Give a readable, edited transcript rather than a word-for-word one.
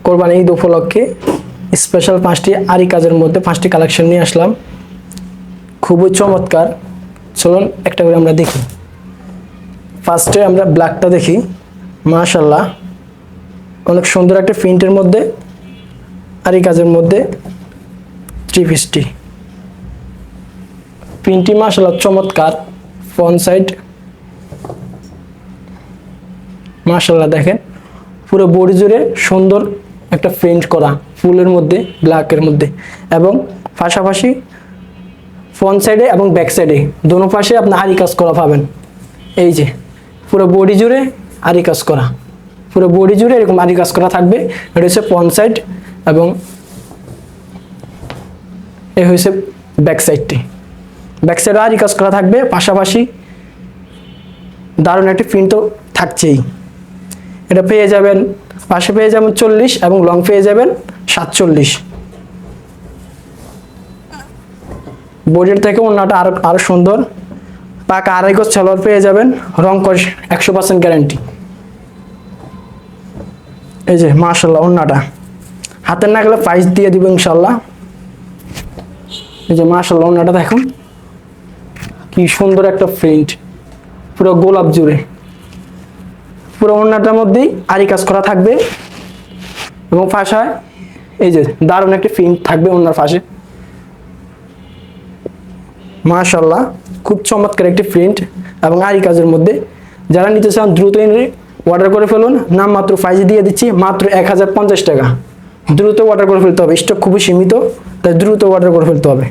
কোরবানি ঈদ উপলক্ষে স্পেশাল 5টি আরি কাজের মধ্যে 5টি কালেকশন নিয়ে আসলাম, খুবই চমৎকার। চলুন একটা করে আমরা দেখি। ফার্স্টে আমরা ব্ল্যাকটা দেখি। মাশাআল্লাহ, অনেক সুন্দর একটা প্রিন্টের মধ্যে আরি কাজের মধ্যে 3 পিসটি প্রিন্টটি মাশাআল্লাহ চমৎকার। ফ্রন্ট সাইড মাশাআল্লাহ দেখেন, পুরো বডি জুড়ে সুন্দর একটা প্রিন্ট করা ফুলের মধ্যে, ব্ল্যাকের মধ্যে, এবং পাশাপাশি ফ্রন্ট সাইডে এবং ব্যাক সাইডে দোনো পাশে আপনি আরি কাজ করা পাবেন। এই যে পুরো বডি জুড়ে আরি কাজ করা, পুরো বডি জুড়ে এরকম আরি কাজ করা থাকবে। এটা হচ্ছে ফ্রন্ট সাইড এবং এই হচ্ছে ব্যাক সাইডটি। ব্যাক সাইডে আরি কাজ করা থাকবে, পাশাপাশি দারুণ একটি প্রিন্ট তো থাকছেই। এটা পেয়ে যাবেন, পাশে পেয়ে যাবেন 40 এবং লং পেয়ে যাবেন 47। বডির থেকে ওড়নাটা আরো সুন্দর। পাকা আড়াই গজ সালোয়ার পেয়ে যাবেন, রং কস 100% গ্যারান্টি। এই যে মাশাআল্লাহ ওড়নাটা হাতের নাগালে প্রাইস দিয়ে দিব ইনশাআল্লাহ। এই যে মাশাআল্লাহ ওড়নাটা দেখুন কি সুন্দর একটা প্রিন্ট, পুরো গোলাপ জুড়ে পুরো ওড়নাটার মধ্যেই আরি কাজ করা থাকবে এবং পাশায় এই যে দারুণ একটা প্রিন্ট থাকবে ওড়নার পাশে। মাশাআল্লাহ খুব চমৎকার একটি প্রিন্ট এবং আরি কাজের মধ্যে। যারা নিতে চান দ্রুত অর্ডার করে ফেলুন। নাম মাত্র প্রাইস দিয়ে দিচ্ছি মাত্র 1050 টাকা। দ্রুত অর্ডার করে ফেলতে হবে, স্টক খুবই সীমিত, তাই দ্রুত অর্ডার করে ফেলতে হবে।